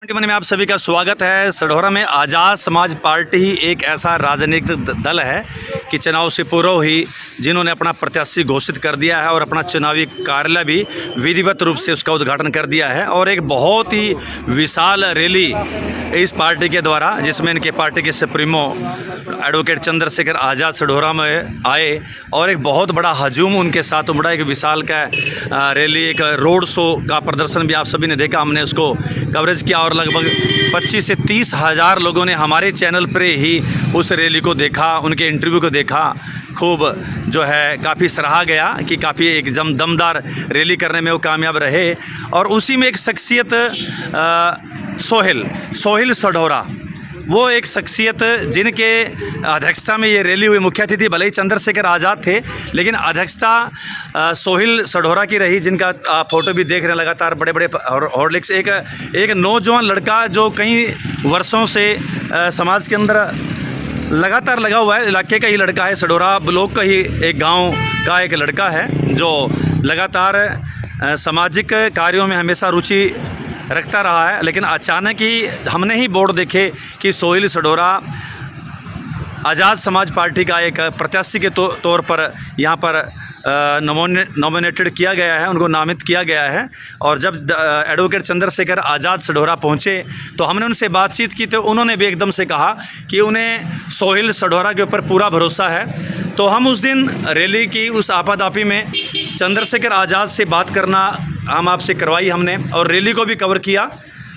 मन में आप सभी का स्वागत है। सढौरा में आज़ाद समाज पार्टी ही एक ऐसा राजनीतिक दल है कि चुनाव से पूर्व ही जिन्होंने अपना प्रत्याशी घोषित कर दिया है और अपना चुनावी कार्यालय भी विधिवत रूप से उसका उद्घाटन कर दिया है और एक बहुत ही विशाल रैली इस पार्टी के द्वारा, जिसमें इनके पार्टी के सुप्रीमो एडवोकेट चंद्रशेखर आज़ाद सढौरा में आए और एक बहुत बड़ा हजूम उनके साथ उमड़ा। एक विशाल का रैली, एक रोड शो का प्रदर्शन भी आप सभी ने देखा, हमने उसको कवरेज किया और लगभग 25 से 30 हज़ार लोगों ने हमारे चैनल पर ही उस रैली को देखा, उनके इंटरव्यू को देखा। खूब जो है काफ़ी सराहा गया कि काफ़ी एक दमदार रैली करने में वो कामयाब रहे। और उसी में एक शख्सियत सोहेल सढौरा, वो एक शख्सियत जिनके अध्यक्षता में ये रैली हुई। मुख्य अतिथि भले ही चंद्रशेखर आज़ाद थे, लेकिन अध्यक्षता सोहेल सढौरा की रही, जिनका फ़ोटो भी देख रहे हैं लगातार। बड़े बड़े हॉर्लिक्स, एक नौजवान लड़का जो कई वर्षों से समाज के अंदर लगातार लगा हुआ है। इलाके का ही लड़का है, सढौरा ब्लॉक का ही एक गांव का एक लड़का है जो लगातार सामाजिक कार्यों में हमेशा रुचि रखता रहा है। लेकिन अचानक ही हमने ही बोर्ड देखे कि सोहेल सढौरा आज़ाद समाज पार्टी का एक प्रत्याशी के तौर पर यहाँ पर नॉमिनेटेड किया गया है, उनको नामित किया गया है। और जब एडवोकेट चंद्रशेखर आज़ाद सढौरा पहुँचे तो हमने उनसे बातचीत की, तो उन्होंने भी एकदम से कहा कि उन्हें सोहेल सढौरा के ऊपर पूरा भरोसा है। तो हम उस दिन रैली की उस आपाधापी में चंद्रशेखर आज़ाद से बात करना हम आपसे करवाई हमने, और रैली को भी कवर किया।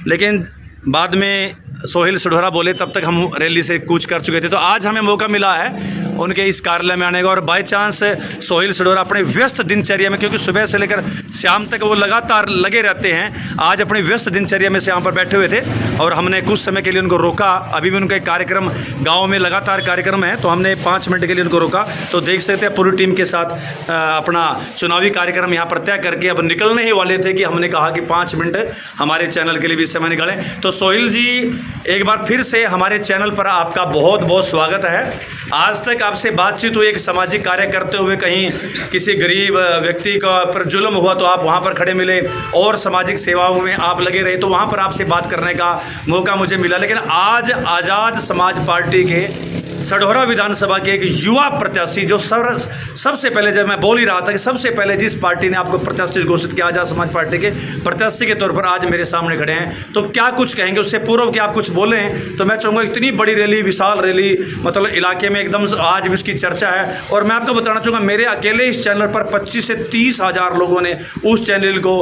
लेकिन बाद में सोहेल सढौरा बोले, तब तक हम रैली से कूच कर चुके थे। तो आज हमें मौका मिला है उनके इस कार्यालय में आने का, और बाय चांस सोहेल सढौरा अपने व्यस्त दिनचर्या में, क्योंकि सुबह से लेकर शाम तक वो लगातार लगे रहते हैं, आज अपनी व्यस्त दिनचर्या में से यहाँ पर बैठे हुए थे और हमने कुछ समय के लिए उनको रोका। अभी भी उनका एक कार्यक्रम गाँव में लगातार कार्यक्रम है, तो हमने 5 मिनट के लिए उनको रोका। तो देख सकते हैं पूरी टीम के साथ अपना चुनावी कार्यक्रम यहाँ पर तय करके अब निकलने ही वाले थे कि हमने कहा कि 5 मिनट हमारे चैनल के लिए भी समय निकालें। तो सोहेल जी, एक बार फिर से हमारे चैनल पर आपका बहुत बहुत स्वागत है। आज तक आपसे बातचीत हुई, एक सामाजिक कार्य करते हुए कहीं किसी गरीब व्यक्ति का पर जुल्म हुआ तो आप वहाँ पर खड़े मिले, और सामाजिक सेवाओं में आप लगे रहे, तो वहाँ पर आपसे बात करने का मौका मुझे मिला। लेकिन आज आज़ाद समाज पार्टी के सढौरा विधानसभा के एक युवा प्रत्याशी, जो सबसे पहले, जब मैं बोल ही रहा था कि सबसे पहले जिस पार्टी ने आपको प्रत्याशी घोषित किया, आज़ाद समाज पार्टी के प्रत्याशी के तौर पर आज मेरे सामने खड़े हैं, तो क्या कुछ कहेंगे? उससे पूर्व कि आप कुछ बोलें तो मैं चाहूँगा, इतनी बड़ी रैली, विशाल रैली, मतलब इलाके में एकदम आज भी उसकी चर्चा है। और मैं आपको बताना चाहूँगा, मेरे अकेले इस चैनल पर 25 से 30 हज़ार लोगों ने उस चैनल को,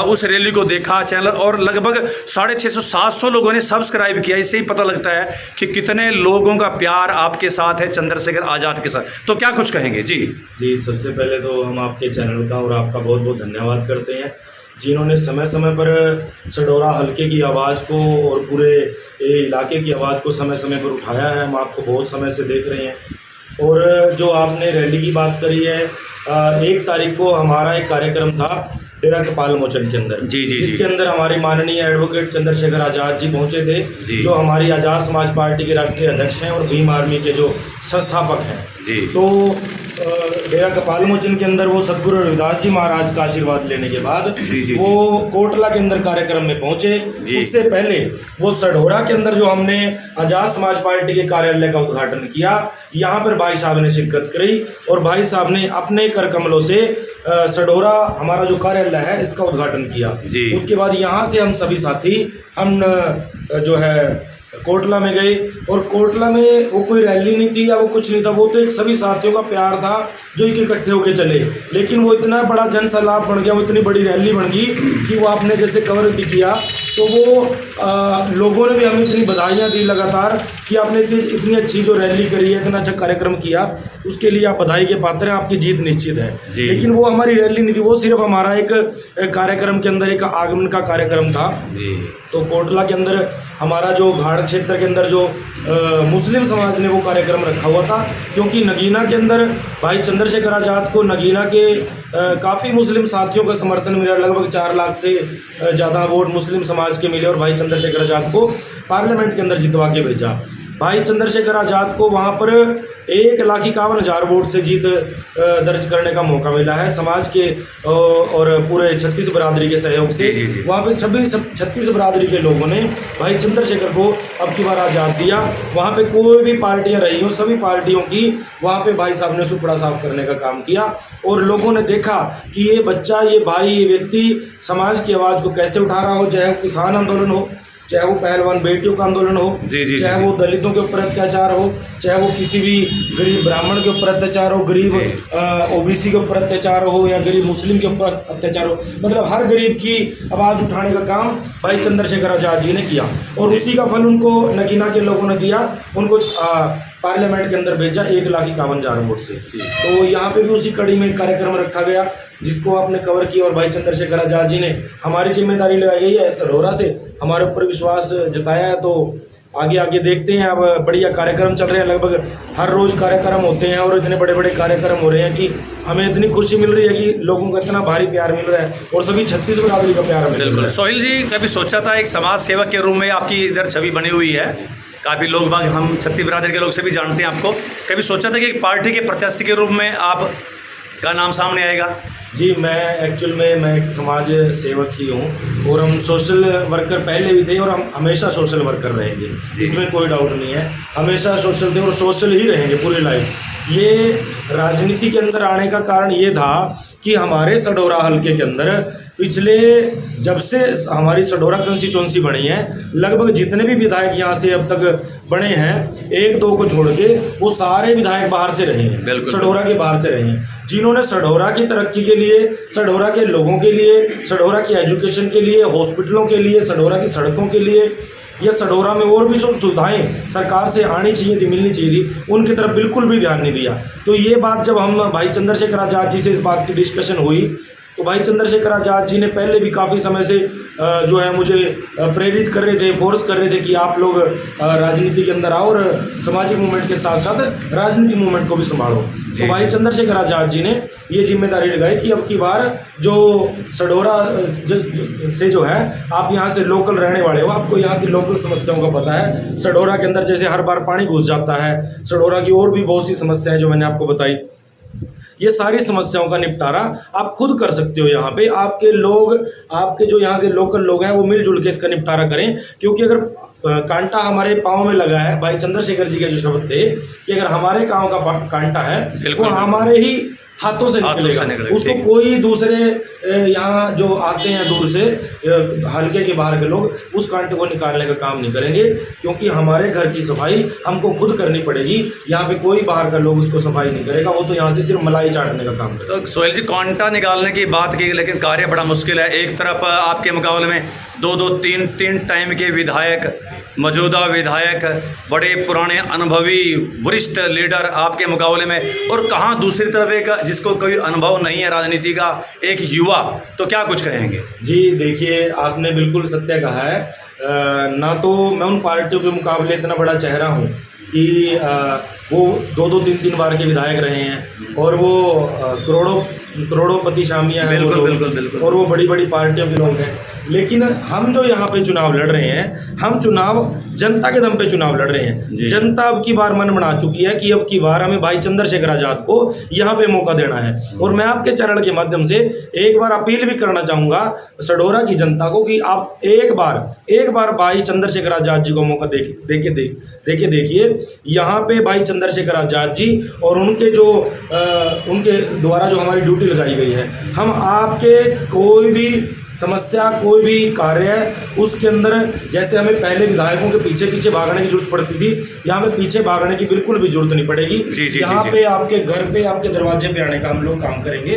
उस रैली को देखा चैनल, और लगभग 650-700 लोगों ने सब्सक्राइब किया। इससे ही पता लगता है कि कितने लोगों का प्यार आपके साथ है, चंद्रशेखर आज़ाद के साथ। तो क्या कुछ कहेंगे? जी, सबसे पहले तो हम आपके चैनल का और आपका बहुत बहुत धन्यवाद करते हैं, जिन्होंने समय समय पर सढौरा हल्के की आवाज़ को और पूरे इलाके की आवाज़ को समय समय पर उठाया है। हम आपको बहुत समय से देख रहे हैं। और जो आपने रैली की बात करी है, 1 तारीख को हमारा एक कार्यक्रम था डेरा कपाल मोचन के अंदर, जिसके अंदर हमारे माननीय एडवोकेट चंद्रशेखर आज़ाद जी पहुंचे थे, जो हमारी आज़ाद समाज पार्टी के राष्ट्रीय अध्यक्ष हैं और भीम आर्मी के जो संस्थापक हैं। तो डेरा कपाल मोचन के अंदर वो सदगुरु रविदास जी महाराज का आशीर्वाद लेने के बाद वो कोटला के अंदर कार्यक्रम में पहुंचे। उससे पहले वो सढौरा के अंदर जो हमने आज़ाद समाज पार्टी के कार्यालय का उद्घाटन किया, यहाँ पर भाई साहब ने शिरकत करी और भाई साहब ने अपने कर कमलों से सढौरा हमारा जो कार्यालय है इसका उद्घाटन किया। उसके बाद यहाँ से हम सभी साथी हम जो है कोटला में गए, और कोटला में वो कोई रैली नहीं थी या वो कुछ नहीं था, वो तो एक सभी साथियों का प्यार था जो एक इकट्ठे होकर चले। लेकिन वो इतना बड़ा जन सैलाब बन गया, वो इतनी बड़ी रैली बन गई कि वो आपने जैसे कवर भी किया, तो वो लोगों ने भी हमें इतनी बधाइयाँ दी लगातार कि आपने इतनी अच्छी जो रैली करी है, इतना अच्छा कार्यक्रम किया, उसके लिए आप बधाई के पात्र हैं, आपकी जीत निश्चित है। लेकिन वो हमारी रैली नहीं थी, वो सिर्फ हमारा एक कार्यक्रम के अंदर एक आगमन का कार्यक्रम था। तो कोटला के अंदर हमारा जो घाड़ क्षेत्र के अंदर जो मुस्लिम समाज ने वो कार्यक्रम रखा हुआ था, क्योंकि नगीना के अंदर भाई चंद्रशेखर आज़ाद को नगीना के काफ़ी मुस्लिम साथियों का समर्थन मिला, लगभग 4 लाख से ज़्यादा वोट मुस्लिम समाज के मिले और भाई चंद्रशेखर आज़ाद को पार्लियामेंट के अंदर जितवा के भेजा। भाई चंद्रशेखर आज़ाद को वहाँ पर 1,51,000 वोट से जीत दर्ज करने का मौका मिला है समाज के और पूरे 36 बरादरी के सहयोग से। वहाँ पे सभी 36 बरादरी के लोगों ने भाई चंद्रशेखर को अब की बार आज़ाद दिया। वहाँ पे कोई भी पार्टियाँ रही हो, सभी पार्टियों की वहाँ पे भाई साहब ने सुपड़ा साफ करने का काम किया और लोगों ने देखा कि ये बच्चा, ये भाई, ये व्यक्ति समाज की आवाज़ को कैसे उठा रहा हो, चाहे वो किसान आंदोलन हो, चाहे वो पहलवान बेटियों का आंदोलन हो, चाहे वो दलितों के ऊपर अत्याचार हो, चाहे वो किसी भी गरीब ब्राह्मण के ऊपर अत्याचार हो, गरीब ओबीसी के ऊपर अत्याचार हो या गरीब मुस्लिम के ऊपर अत्याचार हो, मतलब हर गरीब की आवाज़ उठाने का काम भाई चंद्रशेखर आज़ाद जी ने किया और उसी का फल उनको नगीना के लोगों ने दिया। उनको पार्लियामेंट के अंदर भेजा 1,51,000 वोट से। तो यहाँ पे भी उसी कड़ी में कार्यक्रम रखा गया जिसको आपने कवर किया और भाई चंद्रशेखर आज़ाद जी ने हमारी जिम्मेदारी लगाई है सढौरा से, हमारे ऊपर विश्वास जताया है। तो आगे आगे देखते हैं, अब बढ़िया कार्यक्रम चल रहे हैं, लगभग हर रोज़ कार्यक्रम होते हैं और इतने बड़े बड़े कार्यक्रम हो रहे हैं कि हमें इतनी खुशी मिल रही है कि लोगों को इतना भारी प्यार मिल रहा है और सभी 36 बरादरी का प्यार मिल रहा है। सोहेल जी, कभी सोचा था एक समाज सेवक के रूप में आपकी इधर छवि बनी हुई है, काफ़ी लोग बाग हम 36 बरादरी के लोग से भी जानते हैं आपको, कभी सोचा था कि एक पार्टी के प्रत्याशी के रूप में आप का नाम सामने आएगा? जी, मैं एक्चुअल में मैं एक समाज सेवक ही हूँ और हम सोशल वर्कर पहले भी थे और हम हमेशा सोशल वर्कर रहेंगे, इसमें कोई डाउट नहीं है। हमेशा सोशल थे और सोशल ही रहेंगे पूरी लाइफ। ये राजनीति के अंदर आने का कारण ये था कि हमारे सढौरा हलके के अंदर पिछले जब से हमारी सढौरा कंस्टिट्यूंसी बनी है, लगभग जितने भी विधायक यहाँ से अब तक बने हैं, 1-2 को छोड़ के, वो सारे विधायक बाहर से रहे हैं, सढौरा के बाहर से रहे हैं, जिन्होंने सढौरा की तरक्की के लिए, सढौरा के लोगों के लिए, सढौरा की एजुकेशन के लिए, हॉस्पिटलों के लिए, सढौरा की सड़कों के लिए या सढौरा में और भी जो सुविधाएं सरकार से आनी चाहिए थी, मिलनी चाहिए थी, उनकी तरफ बिल्कुल भी ध्यान नहीं दिया। तो ये बात जब हम भाई चंद्रशेखर आज़ाद जी से इस बात की डिस्कशन हुई तो भाई चंद्रशेखर आज़ाद जी ने पहले भी काफ़ी समय से जो है मुझे प्रेरित कर रहे थे, फोर्स कर रहे थे कि आप लोग राजनीति के अंदर आओ और सामाजिक मूवमेंट के साथ साथ राजनीतिक मूवमेंट को भी संभालो। तो भाई चंद्रशेखर आज़ाद जी ने ये जिम्मेदारी लगाई कि अब की बार जो सढौरा से जो है, आप यहाँ से लोकल रहने वाले हो, आपको यहाँ की लोकल समस्याओं का पता है। सढौरा के अंदर जैसे हर बार पानी घुस जाता है, सढौरा की और भी बहुत सी समस्याएं जो मैंने आपको बताई, ये सारी समस्याओं का निपटारा आप खुद कर सकते हो। यहाँ पे आपके लोग, आपके जो यहाँ के लोकल लोग हैं, वो मिलजुल के इसका निपटारा करें, क्योंकि अगर कांटा हमारे पाँव में लगा है, भाई चंद्रशेखर जी के जो शब्द थे कि अगर हमारे गाँव का कांटा है वो हमारे ही हाथों से निकलेगा, उसको कोई दूसरे यहाँ जो आते हैं दूर से हल्के के बाहर के लोग उस कांटे को निकालने का काम नहीं करेंगे, क्योंकि हमारे घर की सफाई हमको खुद करनी पड़ेगी। यहाँ पे कोई बाहर का लोग उसको सफाई नहीं करेगा, वो तो यहाँ से सिर्फ मलाई चाटने का काम करेगा। तो सोहेल जी, कांटा निकालने की बात की, लेकिन कार्य बड़ा मुश्किल है। एक तरफ आपके मुकाबले में 2-2, 3-3 टाइम के विधायक, मौजूदा विधायक, बड़े पुराने अनुभवी वरिष्ठ लीडर आपके मुकाबले में, और कहाँ दूसरी तरफ एक जिसको कोई अनुभव नहीं है राजनीति का, एक युवा, तो क्या कुछ कहेंगे? जी देखिए, आपने बिल्कुल सत्य कहा है। ना तो मैं उन पार्टियों के मुकाबले इतना बड़ा चेहरा हूँ कि वो 2-2, 3-3 बार के विधायक रहे हैं और वो करोड़ोंपति शामियाँ हैं, बिल्कुल, और वो बड़ी बड़ी पार्टियों के लोग हैं। लेकिन हम जो यहाँ पे चुनाव लड़ रहे हैं, हम चुनाव जनता के दम पे चुनाव लड़ रहे हैं। जनता अब की बार मन बना चुकी है कि अब की बार हमें भाई चंद्रशेखर आज़ाद को यहाँ पे मौका देना है। और मैं आपके चरण के माध्यम से एक बार अपील भी करना चाहूँगा सढौरा की जनता को कि आप एक बार भाई चंद्रशेखर आज़ाद जी को मौका देखिए। यहाँ पे भाई चंद्रशेखर आज़ाद जी और उनके उनके द्वारा जो हमारी ड्यूटी लगाई गई है, हम आपके कोई भी समस्या, कोई भी कार्य है, उसके अंदर जैसे हमें पहले विधायकों के पीछे भागने की जरूरत पड़ती थी, यहाँ पे पीछे भागने की बिल्कुल भी जरूरत नहीं पड़ेगी। यहाँ पे आपके घर पे, आपके दरवाजे पे आने का हम लोग काम करेंगे।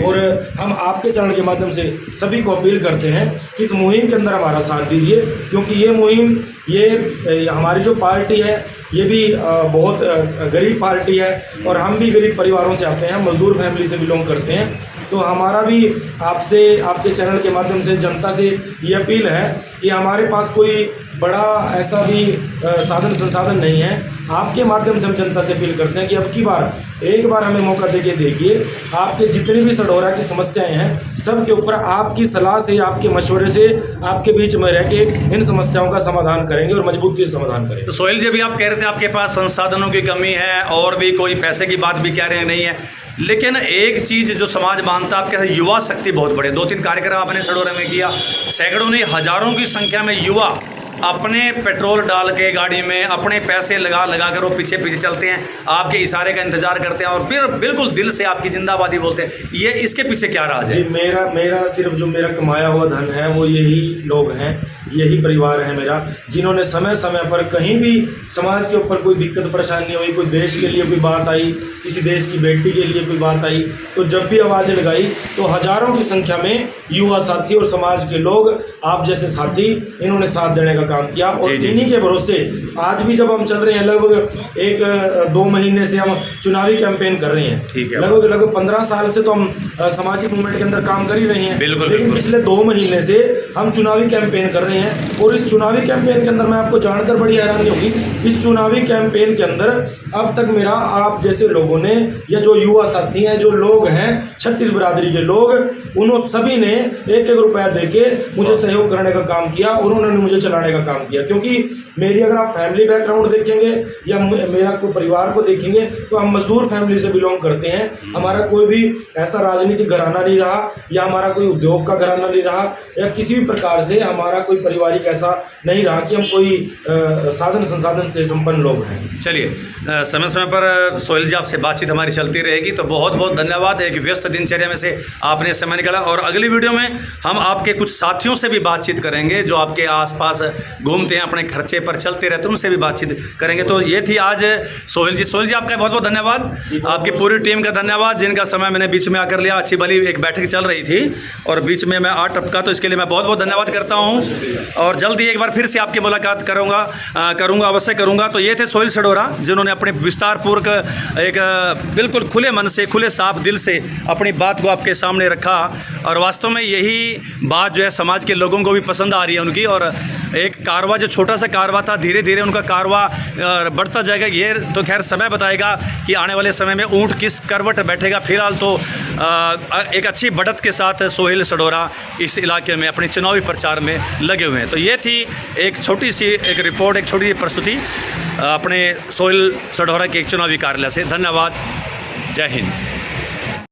और हम आपके चरण के माध्यम से सभी को अपील करते हैं कि इस मुहिम के अंदर हमारा साथ दीजिए, क्योंकि ये मुहिम, ये हमारी जो पार्टी है, ये भी बहुत गरीब पार्टी है और हम भी गरीब परिवारों से आते हैं, मजदूर फैमिली से बिलोंग करते हैं। तो हमारा भी आपसे, आपके चैनल के माध्यम से जनता से ये अपील है कि हमारे पास कोई बड़ा ऐसा भी साधन संसाधन नहीं है। आपके माध्यम से हम जनता से अपील करते हैं कि अब की बार एक बार हमें मौका देके देखिए, आपके जितनी भी सढौरा की समस्याएं हैं सब के ऊपर आपकी सलाह से, आपके मशवरे से, आपके बीच में रह के इन समस्याओं का समाधान करेंगे और मजबूती से समाधान करेंगे। तो सोहेल जी, अभी आप कह रहे थे आपके पास संसाधनों की कमी है और भी कोई पैसे की बात भी कह रहे हैं नहीं है, लेकिन एक चीज़ जो समाज मानता है, आपके युवा शक्ति बहुत बड़े, 2-3 कार्यक्रम आपने सढौरा में किया, सैकड़ों नहीं हज़ारों की संख्या में युवा अपने पेट्रोल डाल के गाड़ी में अपने पैसे लगा लगा कर वो पीछे पीछे चलते हैं, आपके इशारे का इंतजार करते हैं और फिर बिल्कुल दिल से आपकी जिंदाबादी बोलते हैं। ये इसके पीछे क्या राज है? जी, मेरा सिर्फ जो मेरा कमाया हुआ धन है वो यही लोग हैं, यही परिवार है मेरा, जिन्होंने समय समय पर कहीं भी समाज के ऊपर कोई दिक्कत परेशानी हुई, कोई देश के लिए कोई बात आई, किसी देश की बेटी के लिए कोई बात आई, तो जब भी आवाज़ें लगाई तो हज़ारों की संख्या में युवा साथी और समाज के लोग, आप जैसे साथी, इन्होंने साथ देने का काम किया। और इन्हीं के भरोसे आज भी जब हम चल रहे हैं, लगभग 1-2 महीने से हम चुनावी कैंपेन कर रहे हैं। ठीक है। लगभग 15 साल से तो हम सामाजिक मूवमेंट के अंदर काम कर ही रहे हैं। बिल्कुल, लेकिन पिछले 2 महीने से हम चुनावी कैंपेन कर रहे हैं और इस चुनावी कैंपेन के अंदर मैं आपको जानकर बड़ी हैरानी होगी, इस चुनावी कैंपेन के अंदर अब तक मेरा, आप जैसे लोगों ने, या जो युवा साथी हैं, जो लोग हैं 36 बिरादरी के लोग, उन्होंने सभी ने 1-1 रुपया देके मुझे सहयोग करने का काम किया और उन्होंने मुझे चलाने का काम किया। क्योंकि मेरी अगर आप फैमिली बैकग्राउंड देखेंगे या मेरा कोई परिवार को देखेंगे तो हम मजदूर फैमिली से बिलोंग करते हैं। हमारा कोई भी ऐसा राजनीतिक घराना नहीं रहा या हमारा कोई उद्योग का घराना नहीं रहा या किसी भी प्रकार से हमारा कोई पारिवारिक ऐसा नहीं रहा कि हम कोई साधन संसाधन से संपन्न लोग हैं। चलिए, समय समय पर सोहेल जी आपसे बातचीत हमारी चलती रहेगी, तो बहुत बहुत धन्यवाद। एक व्यस्त दिनचर्या में से आपने समय निकाला और अगली वीडियो में हम आपके कुछ साथियों से भी बातचीत करेंगे जो आपके आसपास घूमते हैं, अपने खर्चे पर चलते रहते हैं, उनसे भी बातचीत करेंगे। तो ये थी आज सोहेल जी आपका बहुत बहुत धन्यवाद, आपकी पूरी टीम का धन्यवाद जिनका समय मैंने बीच में आकर लिया। अच्छी भली एक बैठक चल रही थी और बीच में मैं आ टपका, तो इसके लिए मैं बहुत बहुत धन्यवाद करता हूँ और जल्दी एक बार फिर से आपकी मुलाकात करूँगा, अवश्य करूँगा। तो ये थे सोहेल सढौरा जिन्होंने अपने विस्तारपूर्वक एक बिल्कुल खुले मन से, खुले साफ दिल से अपनी बात को आपके सामने रखा और वास्तव में यही बात जो है समाज के लोगों को भी पसंद आ रही है उनकी। और एक कारवा, जो छोटा सा कारवा था, धीरे धीरे उनका कारवा बढ़ता जाएगा। ये तो खैर समय बताएगा कि आने वाले समय में ऊँट किस करवट बैठेगा। फिलहाल तो एक अच्छी बढ़त के साथ सोहेल सढौरा इस इलाके में अपने चुनावी प्रचार में लगे हुए हैं। तो ये थी एक छोटी सी एक रिपोर्ट, एक छोटी सी प्रस्तुति अपने सोहेल सढौरा के एक चुनावी कार्यालय से। धन्यवाद, जय हिंद।